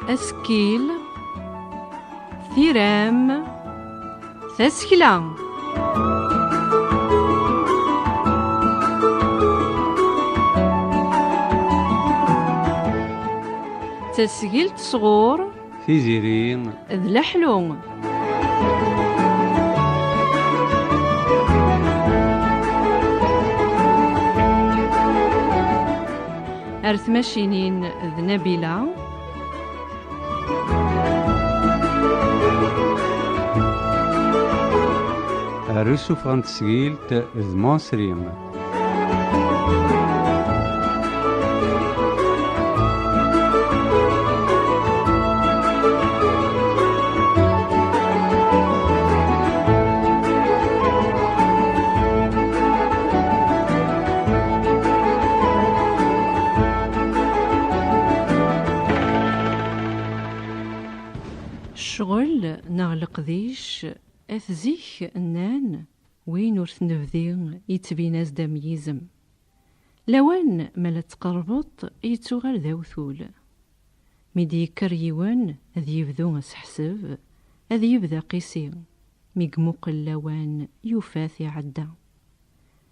أسكيل ثيرام تسكلا تسجيل صغور تيزيرين ذ لحلو. أرثماشينين ذ نبيلة أرسو فرانتسجيلت ذ مصريم الشغل نغلق ذيش أثزيك النان وين ورث نفذي يتبيناز دا ميزم لوان ملا تقربط يتوغل ذا وثول ميدي كريوان أذ يبذو أسحسب أذ يبذا قيسي ميقموق لوان يفاثي عدا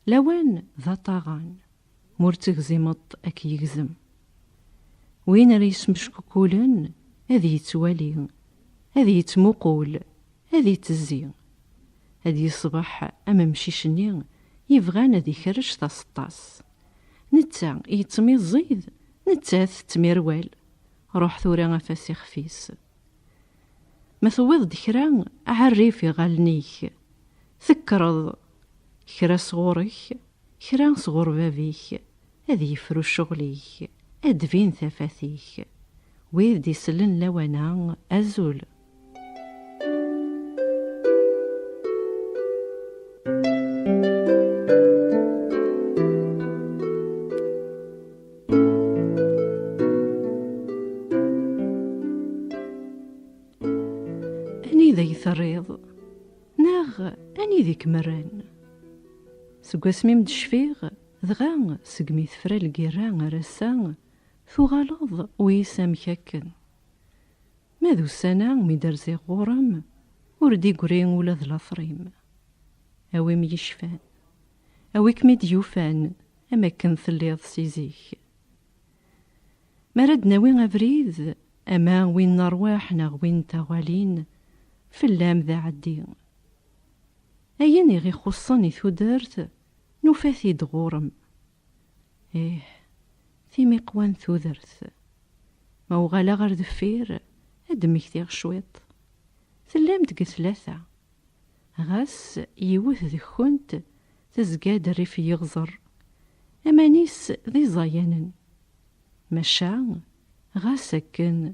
لوان ذا طاغان مرتغزمط أك يجزم وين ريس مشكوكولن أذ يتوالي أذ يتموقول أذ يتزي أذ يصبح أما مشيشني يبغان أذ يخرج تاسطاس نتا يتميزيد نتا تتميروال روح ثورا غفاسي خفيس ما ثوض كرا عريفي غالنيك ثكرض كرا صغورك كرا صغور بابيك أذ يفرو شغليك أدفين ثفاثيك ويذ دي سلن لوانا أزول أني ذا يثريض ناغ أني ذيك مران سقواسمي مدشفيغ ذغا سقمي ثفرا القيران رسان ثغالظ ويسام كاكن ماذو السنة ميدرزي غورم وردي قرين ولا ذلاثريم أوي ميشفان أويك ميديوفان أما كن ثليض سيزيك مرد ناوي أفريد أما وين نرواح وين تغالين في اللام ذا عدين أيني غي خصني ثودرت نفاثي دغورم إيه في مقوان ثودرت ما وغالا غير دفير أدمي كتيغ شويط ثلام دق ثلاثة غاس يوث ذكونت تزقاد الريف يغزر أمانيس ذي زاينن مشا غاسكن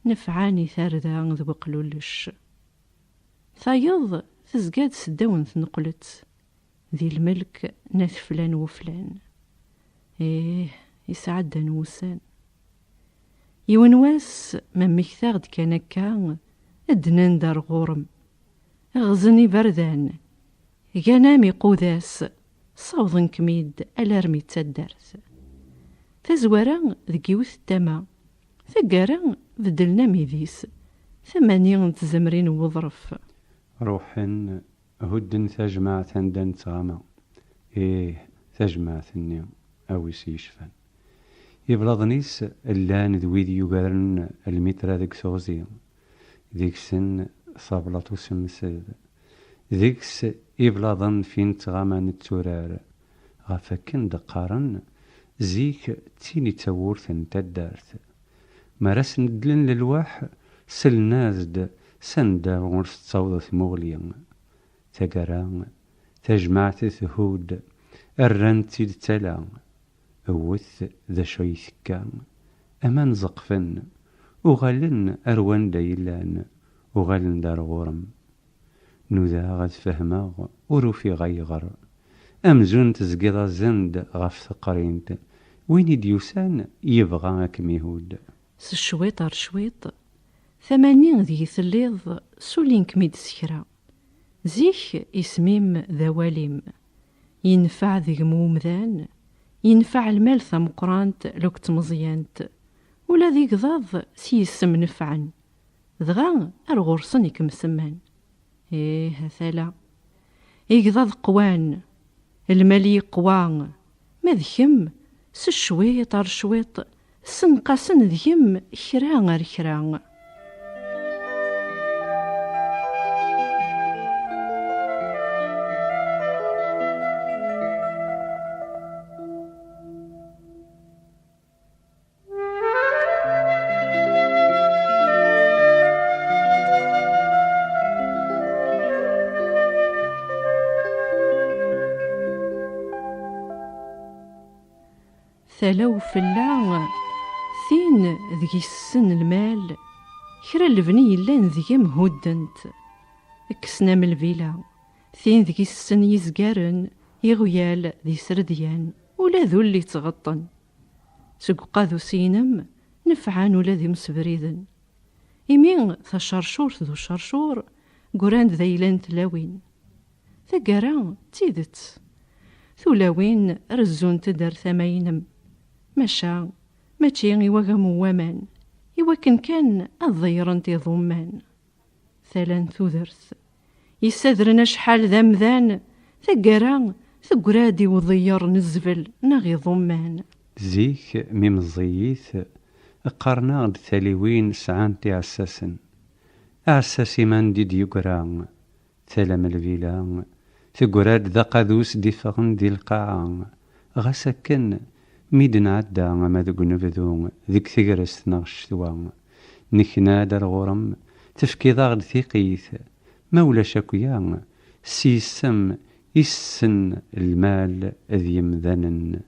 نفعاني ثاردا ذو بقلولش ثايض تزقاد سداون تنقلت ذي الملك ناث فلان وفلان إيه يسعد نوسان يونواس من مكثاغد كان كان ادنان دار غورم غزني بردان غنامي قوداس صوضن كميد الارمي تدارت تزورا ذكيوث التما ثقارا بدلنا ميديس ثمانين تزمرين وظرف روحن هدن تجمع تندن تغاما إيه تجمع ثنيا أو سيشفان يبلغنيس اللان ذويد يقارن المترا ذيك سوزي ذيك سن صابلاتو سمسد ذيكس يبلغن فين تغاما نتورار غفاكن دقارن زيك تيني تورثن تدارت مرس ندلن للواح سلنازد سندا ورث تصوض مغليا تقران تجمعت ثهود الرنتي التلا أوث ذا شويث كان أمان زقفن وغالن أروان دايلان وغالن دار غورم نوذا غاد فهماغ وروفي غيغر أمزون تزقيضا زند غف ثقرينت وين ديوسان يبغى كميهود سشويط شويط 80 ذي ثليض سولين كميد سكرا زيك اسميم ذواليم ينفع ذي مومذان ينفع المال ثمقرانت لوكت مزيانت ولا ذي قضاض سيسم نفعا دغا أرغرسن يكمسمان. هثالا يقضاض قوان المالي قوان ما ذكم سشويط أرشويط سنقاسن ذيم كرا غير كرا. ثلاو فلا ثين ذي السن المال كرا البني لان ذيم هدنت اكسنا من الفيلا ثين ذي السن يزقارن يغيال ذي سرديان ولا ذو اللي تغطن سققا ذو سينم نفعان ولا ذي مسبريذن إمين ثشرشور ذو شرشور قراند ذيلان تلاوين ثقرا تيدت ثلاوين رزون تدر ثمينم مشا ماشي إواغم وامان إواكن كان الضيرن تضمان ثلان ثوذرث يستذرن شحال ذمذان ثقرا ثقرادي وضير نزفل نغي ضمان. زيك ميم الزييث قرنا غد ثاليوين سعان تي عساسن عساسي من دي ديوكرا ثلام الفيلا ثقراد ذا قادوس دي فغن دي القاعة غسكن ميدن عدا ما ذوق نبذو ذيك ثقرس نغش ثوا نكنا دار غرم تفكي ضاغد ثقيث مولا شاكويا سيسم يسن المال ذي يمذنن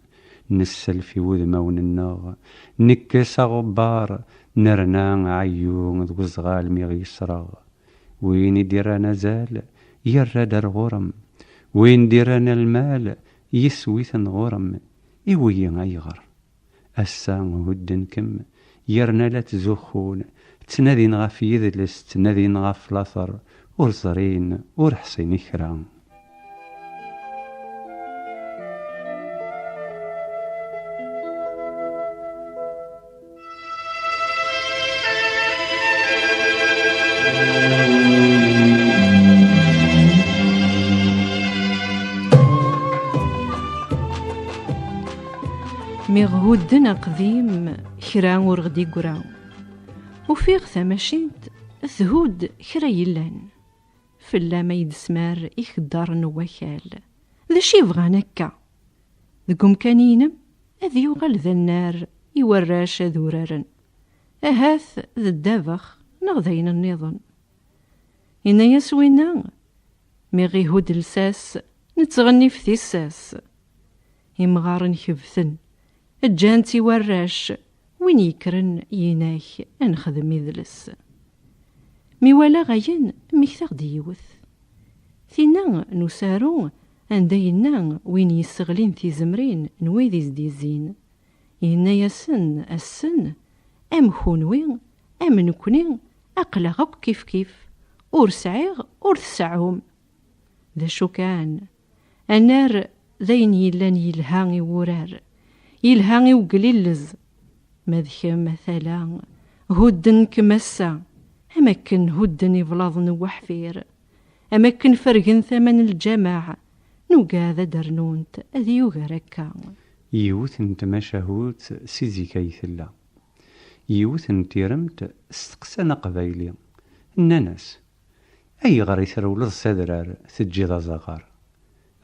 نسل في وذمون النغ نكس غبار نرنا عيون ذو زغال ميغيسرغ وين يديرانا زال يرى دار غرم وين ديرانا المال يسوي ثنغرم إوي غيغر السان هدنكم يرنا لا تزخون تنادين غاف يذلس تنادين غاف لاثر ورزرين ورحسين كرام. ميغهودن قديم كرا ورغدي قرا وفيغ ثماشينت ثهود كرا يلان فلا ما يدسمار يخدار نوكال ذا شي بغان هكا ذكم كانينم اذ يوغل ذا النار يوراش ذورارن اهاث ذا الدافخ نغذين النظن إنا يسوينا ميغي هود لساس نتغني في ثيساس يمغارن خبثن الجانتي وراش وين يكرن يناك انخدم يذلس ميوالا غاين ميكثاغ ديوث ثينا نسارو عندينا وين يستغلين في زمرين نويذي زديزين إنا يسن السن أم خونوين أم نكونين أقلغك كيف كيف أور سعيغ أور تسعهم ذا شو كان النار ذين يلان يلهاني ورار يلهاني وقليلز مذكا مثلا هدن كمسا أماكن هدن يبلاضن وحفير أماكن فرقن ثمن الجماعة نوكاذا درنونت أذي يوغركا يوث انت ما شهوت سيزي كيثلا يوث انت رمت استقسانا قبايلي الناس أي غري ثرول الصدرار تجي ذا زغار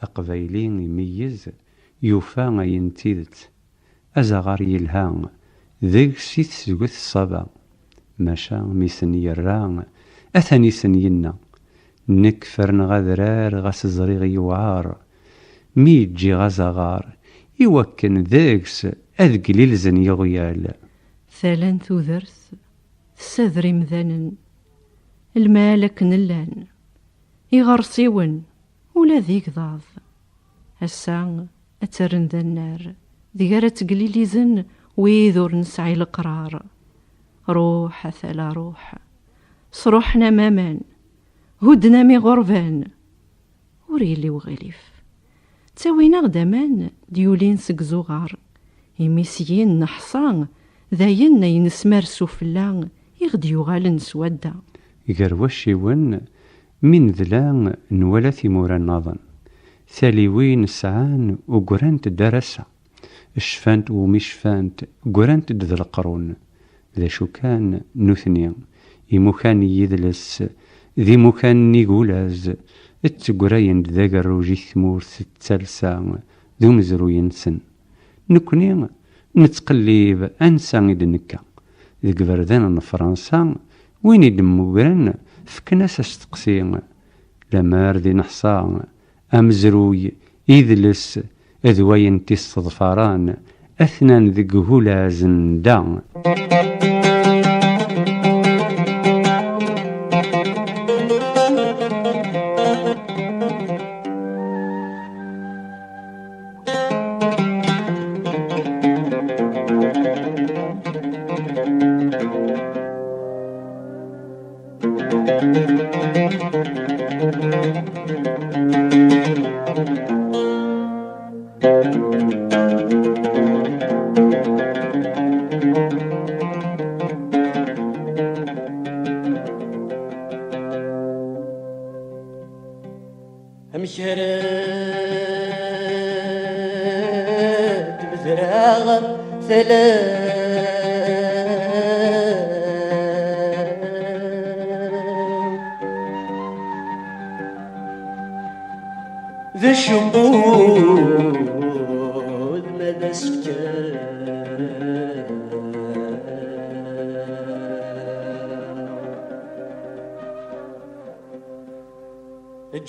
أقبايلي يميز يوفا ينتيدت أزغار يلهان ذيك سيت سيقوث الصبا ماشا ميسن يران أثني سنينا نكفرن غذرار غاس زريغ يوعار ميجي غزغار يوكن ذيكس أذق للزن يغيال ثالان ثوذرث سذري مذانن المالك نلان يغرسيون ولا ذيك ضاض الساعة أترن ذا النار ذيغارة تقليلي زن ويذور نسعي القرار روح ثلا روح صروحنا مامان هدنا مي غربان وريلي وغليف تساوينا غدامان ديولين سك زغار يميسيين نحصان ذاين ينسمار سفلا يغد يغال نسودا يقروشيون من ذلان نولا ثمورا النظن ثاليوين السعان وقرانت درسة الشفانت ومشفانت قرانت ذا القرون ذا شو كان نثني يمكان يدلس ذي مكان نيقولاز اتقرين ذا قروجي ثمور ستالسا ذو مزرو ينسن نكوني نتقليب أنسى إدنكا ذي قبردان فرنسا وين يدموغران فكناس استقسي لما ردي نحصا أمزروي إذلس أذوين تصدفاران أثنان ذي قهولا زندان أمشرد بزراغ سلام ذا الشمبود ماذا سكان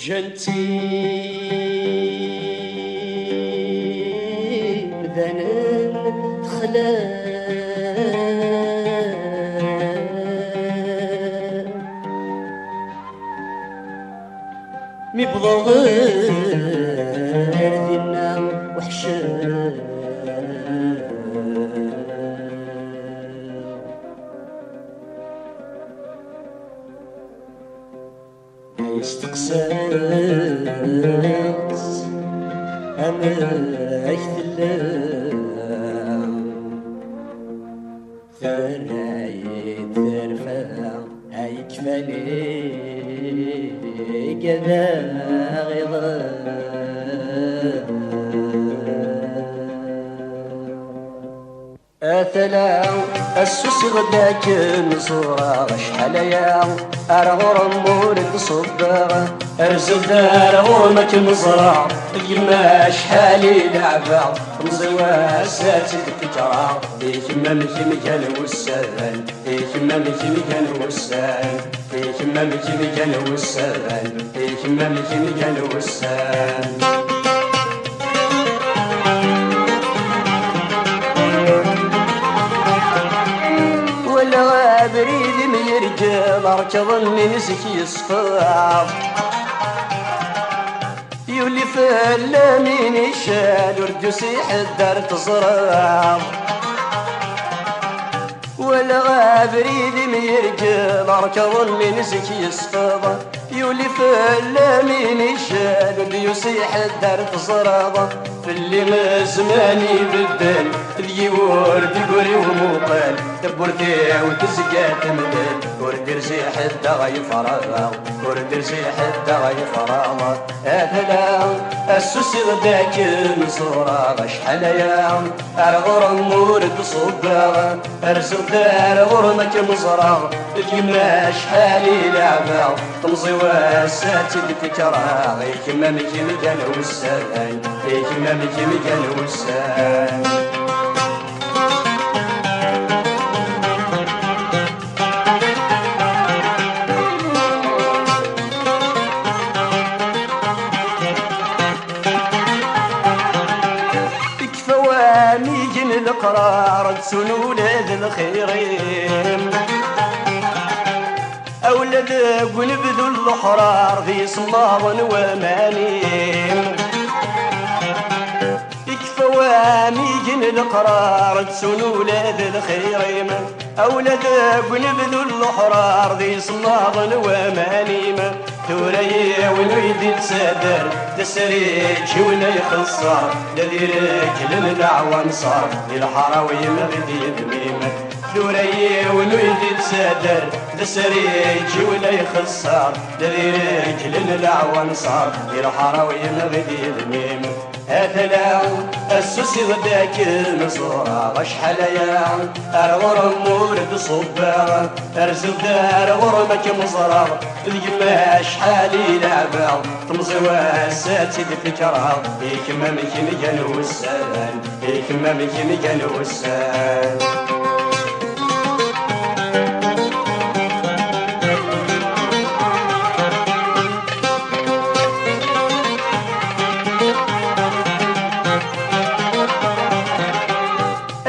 جنتي مذنن تخلان مبضغر ذينا وحشان يستقساس أما يثلام ثنايد ثرفا هاي كفاني كذا أثلا السوس غداك نصورا شحال يا أرغور مور تصدر أرزل دار غورمك مزرع يما شحالي لعبا مزوا ساتي تكرا يما مكي مكان وسان يما مكي مكان وسان يما مكي مكان وسان يما مكي مكان وسان بريد ميرجل اركض النسك يصفر يولي فلامين يشال وردوسي حدار تزرار ولا غابريد ميرجل اركض النسك يصفر يولي فلامين يشال وردوسي حدار تزرار في اللي ما زماني بدل ذي ورد يقولي وموقال دبرتي وتزقى تمدل ورد رزي حد غيفرغ ورد رزي حد غيفرغ أهلا السوس غداك نصورا شحال يا أرغر مورد صباغ أرزق دار غرمك مزرع اليما شحالي لعبا تمزي واساتي تكرا كما مكي مكان وسان كما مكي مكان وسان القرار تسون ولاد الخيرين أولاد ونبذوا الأحرار في صماض ومانين يكفى واميجن القرار تسون ولاد الخيرين أولاد ونبذوا الأحرار في صماض ومانين ثوري ونويدي تسادر تسريج ولا يخسر الذي رجل الأعوان صار الحراوي مغدي ذميمك ثوري ونويدي تسادر تسريج ولا يخسر الذي رجل الأعوان صار الحراوي مغدي ذميمك هاتلا السوسي غداك المزورة غشحال يا أرغر مورد صبا أرزل دار غرمك مزرة اليما شحالي لعبة تمزي واساتي الفكرة يكما مكي مكان وسان يكما مكي مكان وسان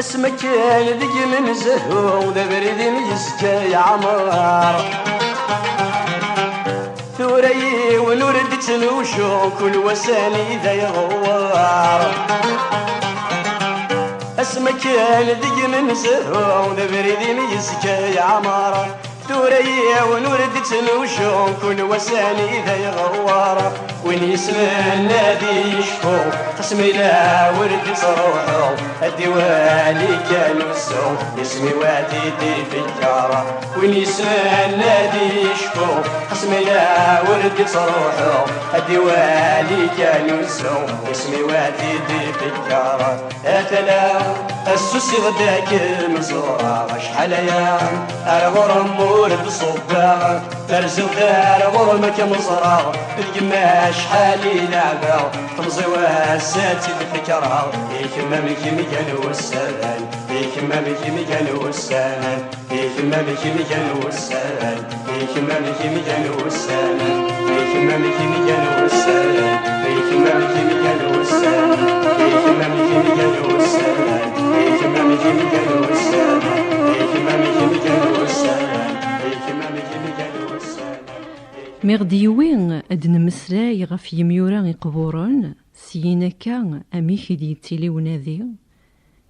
اسمك ذي من زهو ذا بريد يسكى يا عمار ثوري ونورد تنوشو كل وساني ذا يغوار اسمك ذي من زهو ذا بريد يسكى يا عمار ثوري ونورد تنوشو كل وساني ذا يغوار وين يسمع النادي يشفو قسمي لا ورد صروحو الديوالي كانوا السوق اسمي وادي في الكارة وين يسمع النادي يشفو قسمي لا ورد صروحو الديوالي كانوا السوق اسمي وادي في الكارة اتلا السوسي غداك المزورة غشحال يا الغرم مورد صبا ترزل دار غرمك مزرة اليما شحالي لعبة تمزي واساتي الفكرة يكما مكي مكان وسان يكما مكي مكان وسان يكما مكي مكان وسان يكما مكي مكان وسان يكما مكي مكان وسان يكما مكي مكان وسان يكما مكي مكان وسان يكما مكي مكان وسان يكما مكي مكان وسان يكما مكي مكان وسان مغديوين أدن مسلاي غف يميورا يقبورون سينا كان أميك دي تيلي وناذي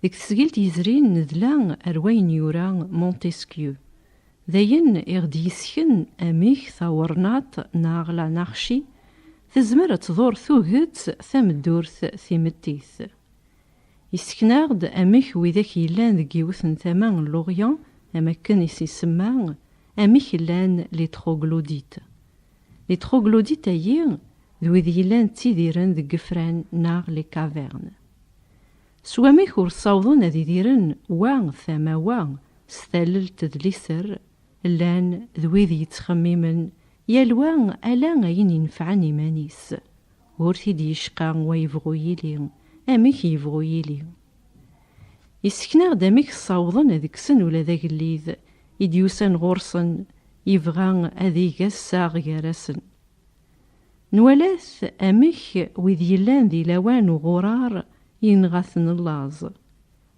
ديك تسجيلت يزرين نذلا أروين يورا مونتسكيو ذاين إغدي يسكن أميك ثورنات ناغلا ناخشي تزمر تضور ثوغت ثم الدورث ثيمتيث يسكناغد أميك وذاك يلان ذكي وثن ثمان لوغيان أماكن يسيسمان أميك يلان لي تروغلوديت لي تروغلوديت أيين ذوذ يلان تيديرن ذي قفران ناغ لي كافيرن سواميك ور صاوضون ذي ديرن وان ثما وان ستاللت ذليسر لان ذوذ يتخممن يالوان ألا أين ينفعن إيمانيس ورثي دي يشقان ويفغو يلي أميك يفغو يلي يسكنا داميك صاوضن ذيك سن ولا ذاك الليذ يديوسن غورسن يفغان أذي قساغ يارسن نولاث أميك وذ يلان ذي لوان وغرار ينغاثن اللاز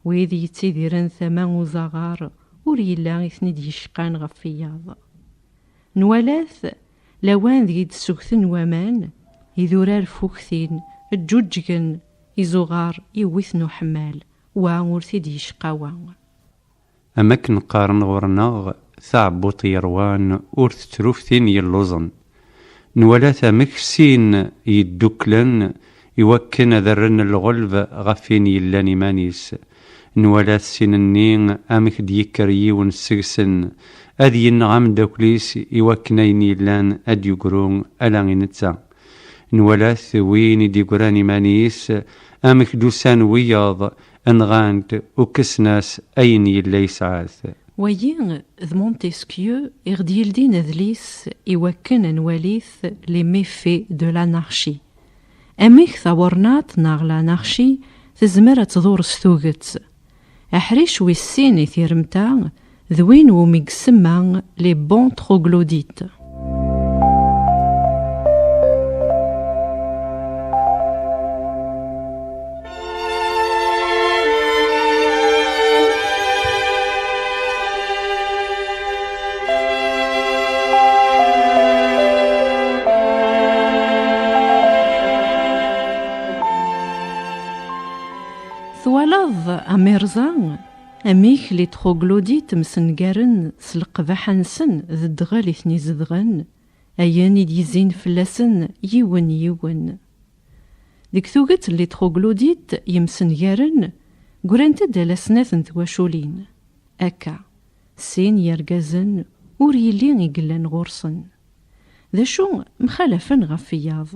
وذ يتيديرن ثمان وزغار ور يلان يثند يشقان غفياض نولاث لوان ذي تسوكثن ومان يذورار فوكثين الجوجكن يزغار يوثنو حمال وامور ثدي يشقاوان أماكن قارن غورناغ ثعبو طيروان أورث تروفثين يلوزن نولاث مكسين يدوكلن يوكن ذرن الغلب غفين يلان مانيس نولاث سننين أمك ديكريون سكسن أذي النغام دوكليس يوكنين يلان أديقرون ألان نتسا نولاث وين ديقراني مانيس أمك دوسان وياض أنغانت وكسناس أين يلي سعاث وين ذ مونتسكيو إغديل دين ذليس يوكن نواليث لي ميفي دو لانارشي أميك ثورنات ناغ لانارشي تزمر تدور ستوغت أحريش ويسين يثيرمتا ذوين وميقسما لي بون تروغلوديت ثوالظ أميرزان أميك لي تروغلوديت مسنقارن سلقباح نسن ذدغالي ثني زدغن أيان يديزين فلاسن يون يون. ديك ثوغت اللي تخوغلوديت يمسن يارن قرانت دالا سناثن تواشولين أكا سين يرقازن وريلين يقلن غورسن ذا شو مخالفن غفياض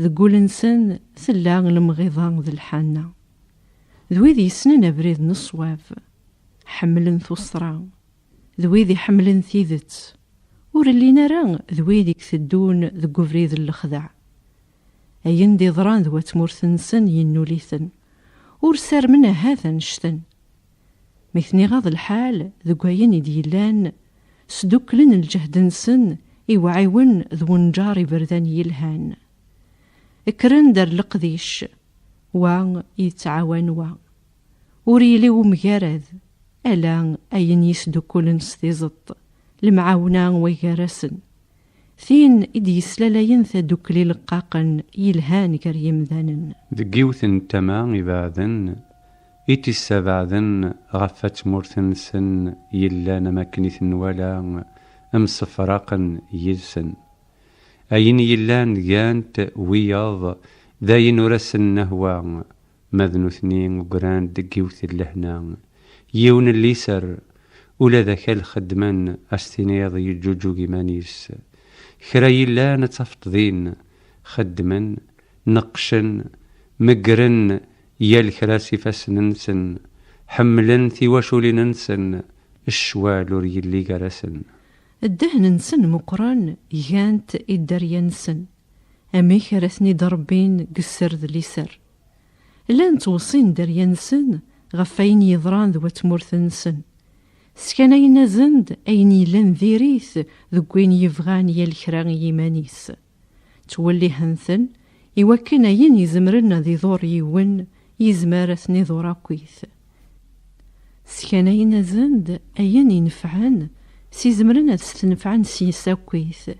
ذقول نسن ثلاغ المغيضان ذي الحانة ذويذي سنن أبريد نصواف حملن ثصرا ذويذي حملن ثيذت ورلي نرى ذويذي كثدون ذقو فريد الخدع أين دي ضران ذو تمورثنسن ينوليثن ورسار منها هذا نشتن مثني غاض الحال ذو عين يديلان سدوكلن الجهد نسن إيوعيون ذو نجاري بردان يلهان اكرن در لقديش يتعاون وريلي ومجارد ألا أين يسدوكلن ستيزط المعاونة ويجارسن ثين إدي يسلالين ثدوكلي لقاقن يلهان كريم ذانن ذقيوثن تما إباذن إتي السبعذن غفت مرثنسن يلان مكنيثن ولا أمصفراقن يلسن أين يلان جانت وياض ذاين رسن نهوى مذنو اثنين وقران دقيوث اللهنا يون الليسر ولا ذاك الخدمان أستنياض يجوجو جمانيس خرايلا نتفضين خدمن نقشن مقرن يا الكراسي فاسننسن حملن ثواشولي ننسن الشوال وريلي قرسن الدهن نسن مقران يانت الدريا نسن أمي خرثني ضربين قسر ذلي سر لان توصين دريا نسن غفاين يضران ذو تمورث نسن سكان أين زند أين لان ذيريث ذوين يفغان يالكران يمانيس تولي هنثن يوكن أين يزمرنا ذي ذور يون يزمارثني ذورا كويث سكان أين زند أين ينفعان سيزمرنا تستنفعان سيسا كويث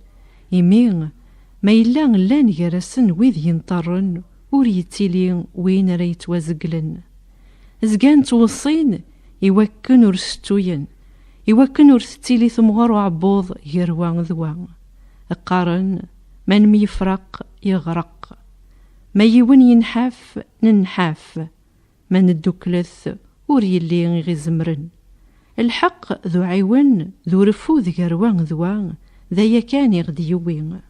يمين ما إلا لان يرسن ويذ ينطرن وريتيلي وين ريت وزقلن زقان توصين يوكن ورستوين يوكن ورستيلي ثمغر وعبوض يروان ذوان قارن من ميفرق يغرق ما يون ينحاف ننحاف ما ندوكلث وريلي غيزمرن الحق ذو عيون ذو رفوذ يروان ذوان ذا يكان يغدي يوين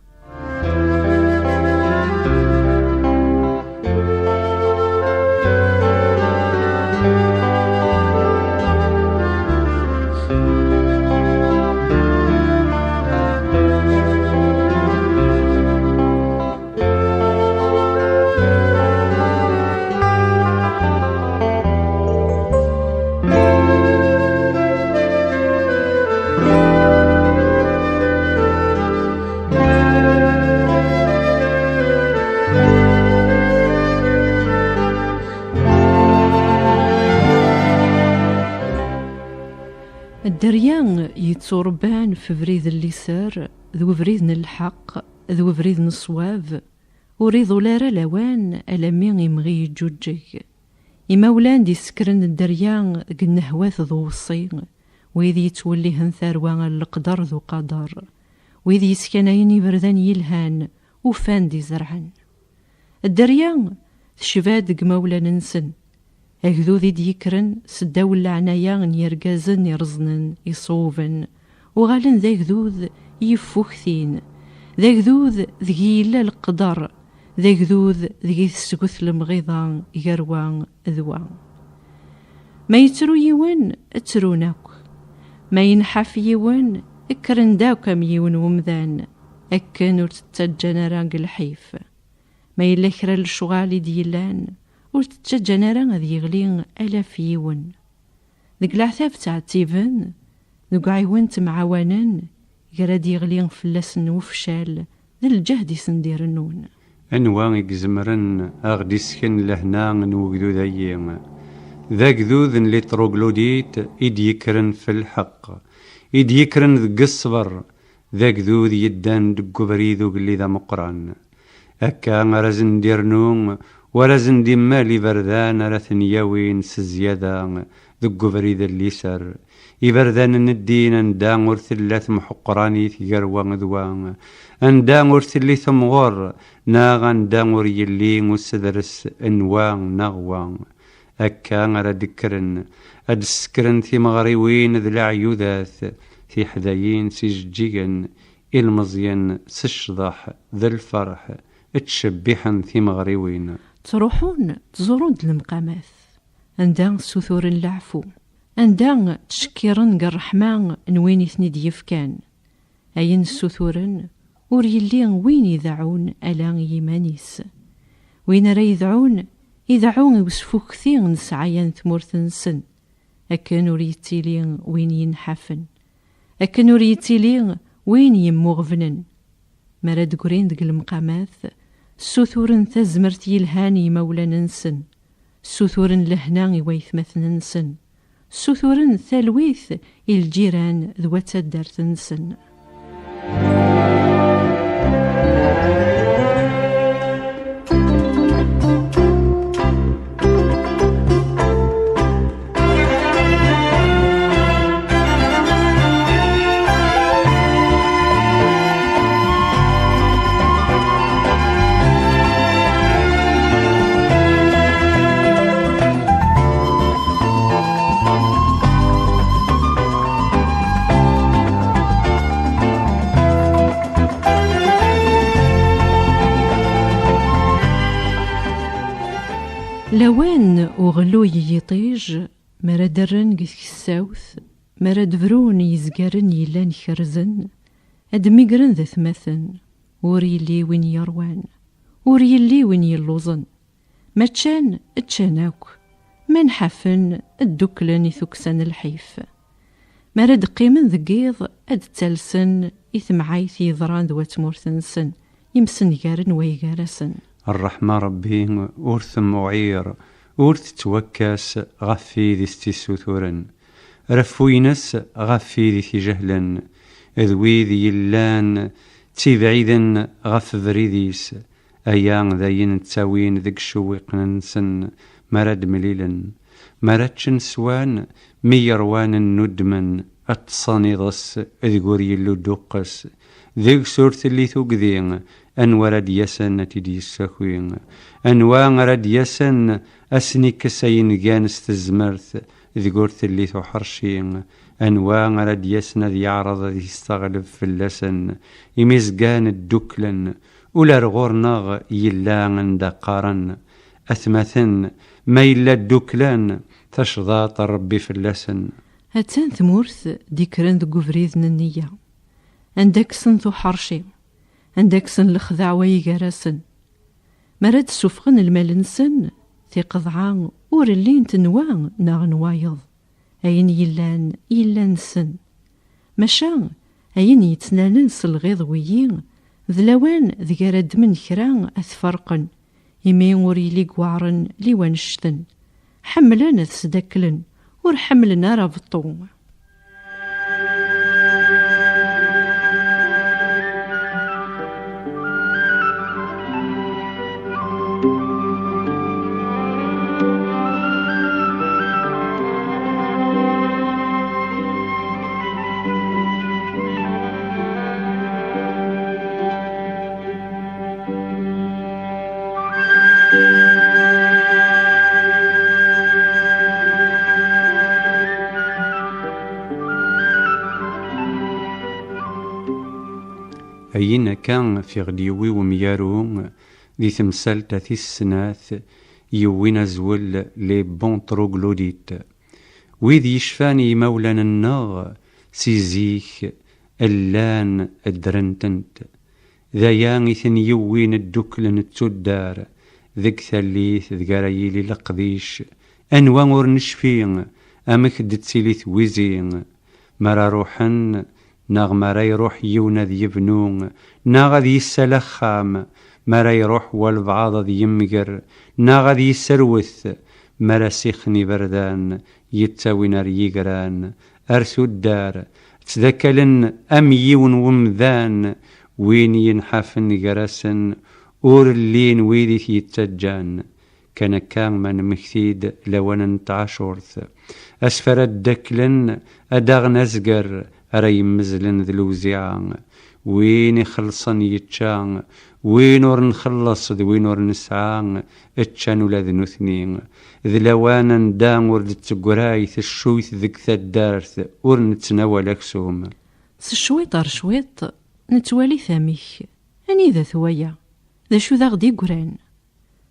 الدريان يتصوربان في بريد الليسار ذو بريد الحق ذو بريد الصواب وريضو لارا لوان ألمين يمغي جوجي إماولان دي سكرن الدريان قلنا هواث ذو وصي ويذي يتولي هنثاروان القدر ذو قدر ويذي يسكنين بردان يلهان وفان دي زرعن الدريان تشفاد قمولا ننسن أكذو ذي ديكرن سداو العنايا يرقازن يرزنن يصوفن وغالن ذا كذوذ يفوكثين ذا كذوذ ذيلا القدر ذا كذوذ ذي تسكث المغيضان يروان ذوان ما يترو يون اتروناك ما ينحف يون اكرن داوك ميون ومذان اكن ورتتجن راق الحيف ما يلكر الشغال ديلان ورتتجن راق ذي يغلين ألاف يون ذيك العثاف تاع تيفن ذوك عيون تمعاونن يراد يغلين فلاسن وفشال ذي الجهد يسندير النون أنواع يزمرن أغدي سكن لهنا نوجدو ذايين ذاك ذوذ اللي تروغلوديت يديكرن في الحق يديكرن ذق الصبر ذاك ذوذ يدان دقو بريذو اللي ذا مقران أكا رزن ديرنون ورزن ديما لي بردان رثنياوين سزيادا دقو بريذ اللي سر إبردان الدين أندا ورثلات محقراني ثقروان ذوان أندا ورثلي ثمغر ناغ أندا وريلي وسدرس أنوان نغوان أكا غرا دكرن أدسكرن ثي مغريوين ذي العيوذاث ثي حذايين سجيجن المزين سشضح ذا الفرح اتشبحن ثي مغريوين تروحون تزورون المقامات عندها سثور العفو عندها تشكيرن الرحمن نوين يثني يفكان أين السثورن ور يلي وين يذعون ألا يمانيس وين راه يذعون يوسفو كثير نسعيان ثمورث نسن أكن ور يتيلي وين ينحفن أكن ور يتيلي وين يمغفنن مراد قرين دق المقامات سثورن تزمرت يلهاني مولانا نسن سثورن لهنا ويثمث ننسن سثورن ثالويث الجيران ذوات الدارت نسن لوان وغلو يطيج مرا درن قيث الساوث مرا دفرون يزقارن يلان خرزن أدميقرن ذا ثمثن وريلي وين يروان وريلي وين يلوزن ما تشاناوك ما نحفن الدكلن يثكسن الحيف مرا دقيمن ذقيض أد تلسن إثمعايث يضران ذوات مورثنسن يمسن يقارن ويقارسن الرحمة ربي ورث معير ورث توكاس غفي ذي استسوثورن رفوينس غفي ذي جهلا ذوي ذي يلان تبعيدا غف بريديس أيان ذاين تساوين ذك شويق ننسن مرد مليلا مرتشن سوان ميروان الندمن أتصانيضس ذقور يلو دوقس ذيك سورة اللي ثقذين أنوار دياسن تدي السخوين أنوار ردياسن أسنك سين جانس تزمرث ذقورت اللي تحرشين أنوار ردياسن ذي عرض ذي استغلب في اللسن يمزقان الدكلن ولا رغورناغ يلان دقارن أثمثن ما إلا الدكلان تشضاط ربي في اللسن هاتان ثمورث ديكران ذو فريذن النية عندك سنثو حرشي عندك سن الخذع ويقارسن مراد سفغن المالنسن في قضعان ورلين تنوان ناغ نوايض أين يلان سن مشان أين يتنانن سلغيض ويين ذلوان ذقارد من كران أثفرقن يمين وريلي قوارن ليوانشتن حملان تسدكلن ورحملنا رابطو أين كان في غديوي وميارو ذي تمثال تاثي السناث يوين زول لي بون تروغلوديت ويذ يشفاني مولانا الناغ سيزيخ اللان الدرنتنت ذايان إثن يوين الدكلن التدار ذك ثليث ذقرايلي لقذيش أنوار نشفين أمك دتسيليث ويزين مرا روحن ناغ مرا يروح يونا ذي يبنون ناغ ذي السلخام مرا يروح والبعض ذي يمقر ناغ ذي السروث مرا سيخني بردان يتساوي نار يقران أرسو الدار تذكلن أم يون ومذان وين ينحفن قرسن اور اللين ويدي يتجان كان من مكثيد لوانا تعاشورث أسفر الدكلن أداغ نزقر أري مزلن ذلوزيان وين يخلصن يتشان وين ور نخلص وين ور نسعان اتشان ولا ذنوثنين ذلوانا دان ورد تقرايث الشويث ذك ثدارث ور نتناول أكسوم سشويط رشويط نتوالي ثاميك أني ذا ثويا ذا شو ذا غدي قران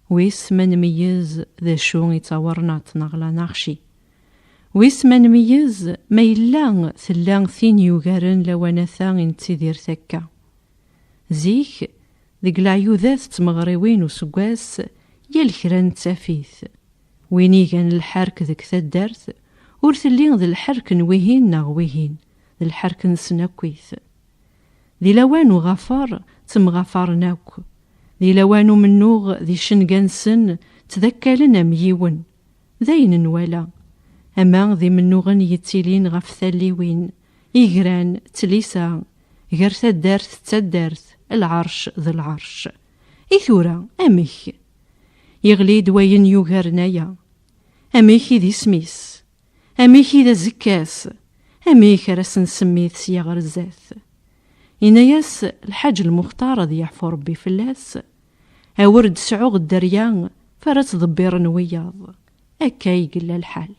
ويس ما نميز ذا شو يتصورنا تنغلا نغشي ويس ما نميز ما إلا ثلان ثين يوغارن لوانا ثان تيدير ثكا زيك ذيك العيوذات تمغريوين وسقاس يالكران تافيث ويني كان الحرك ذيك ثدارث ورثلين ذي الحرك نويهين نغويهين ذي الحرك نسناكويث ذي لوانو غفار تمغفرناك ذي لوانو منوغ ذي شنقانسن تذكالنا ميون ذاين نوالا أما ذي منوغن يتيلين غف ثاليوين إيغران تليسا غير ثدارث تدارث العرش ذي العرش إثورا أميك يغلي دواين يوغرنايا أميك ذي سميس أميك ذا زكاس أميك رسن سميث سياغ رزاث إناياس الحاج المختار ذي يحفو ربي فلاس أورد سعوغ الدريان فرات ضبير نوياض أكا يقل الحال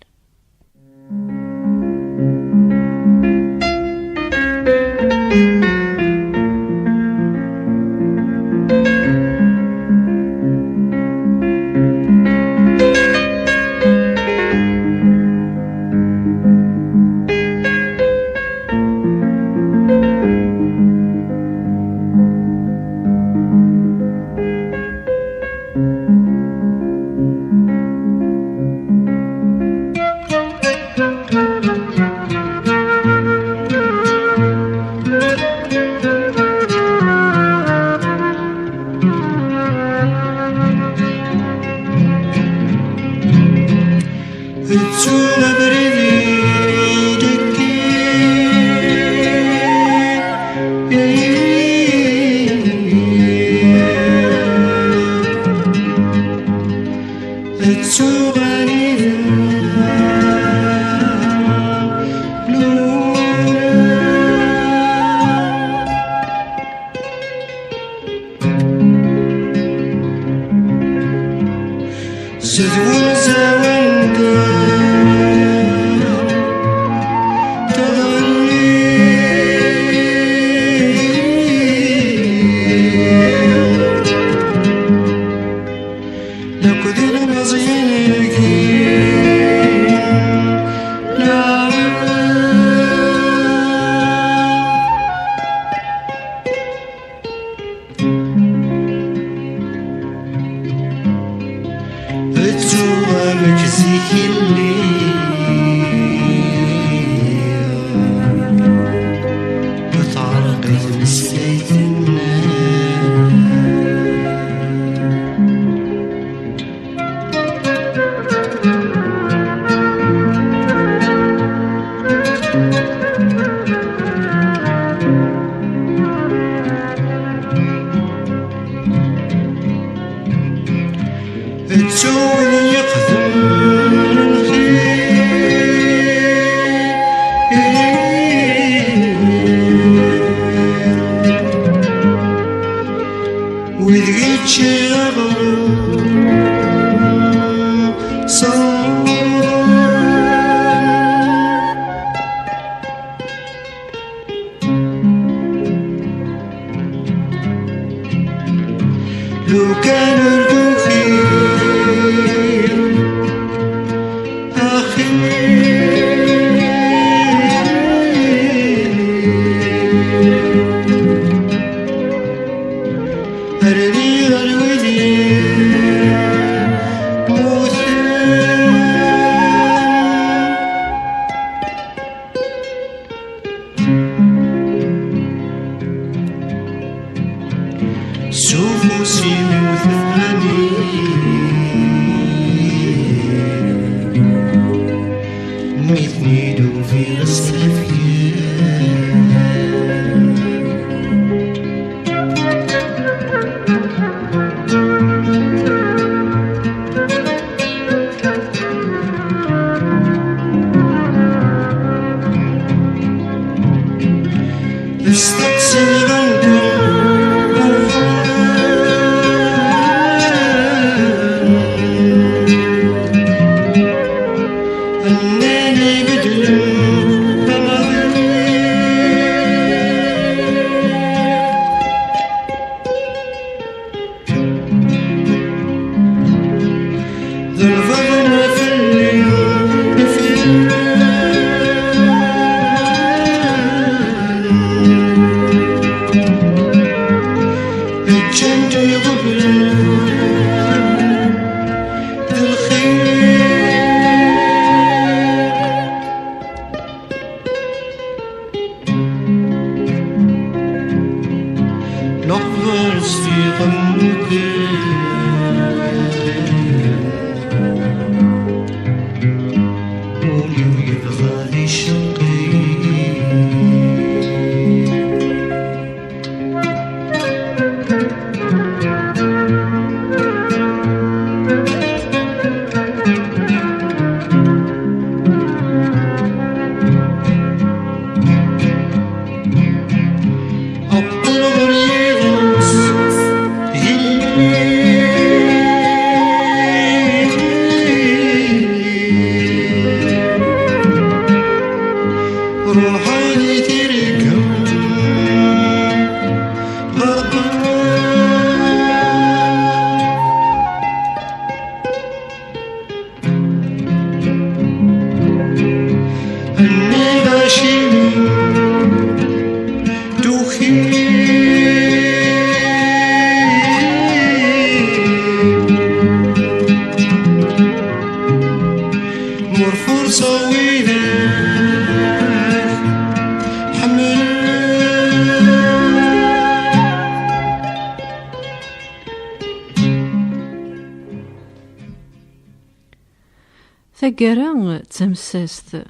ثقرا تمساست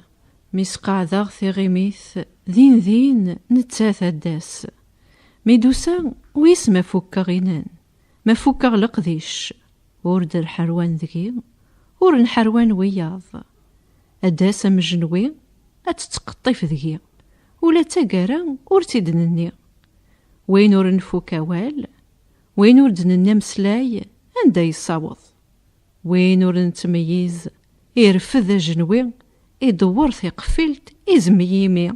مسقعداغ ثغيميث ذين ذين نتاث الداس ميدوسا ويس ما فكا غينان ما فكا لقديش ورد الحروان ذكي ور الحروان وياض الداس مجنوي أتتقطف ذكي ولا تقرا ور تدنني وين ور نفوكا وال وين ور دننا مسلاي عندا يصاوض وين ور نتميز يرفذ جنوي يدور ثقفلت إزميمي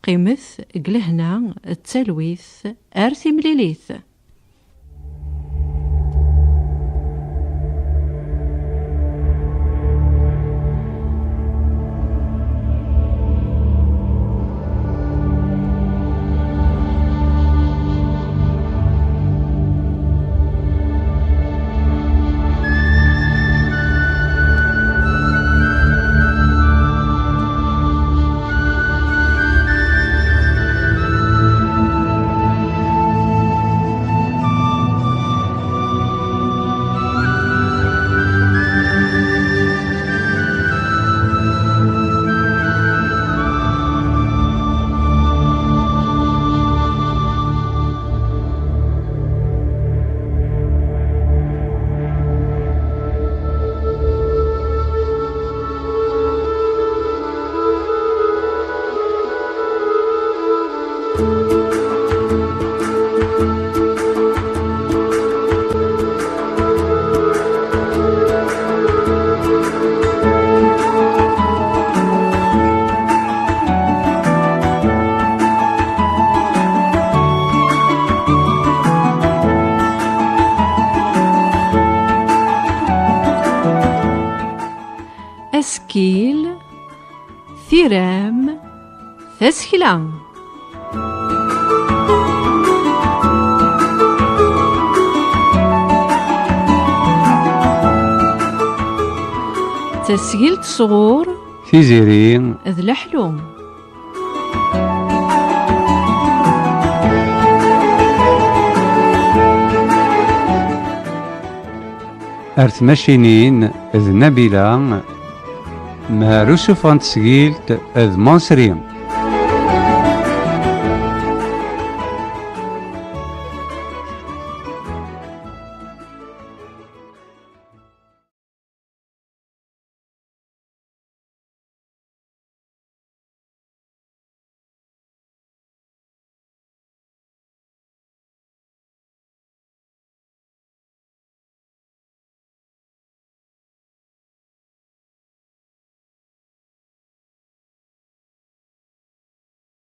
قيمث قلهنا التلويث أرثي مليليث. أسكيل ثيرام تسكيلان تسجيل صغور تيزيرين ذ الحلوم أرث ماشينين ذ نبيلا ما رسوفان تسجيلت ذ مونسرين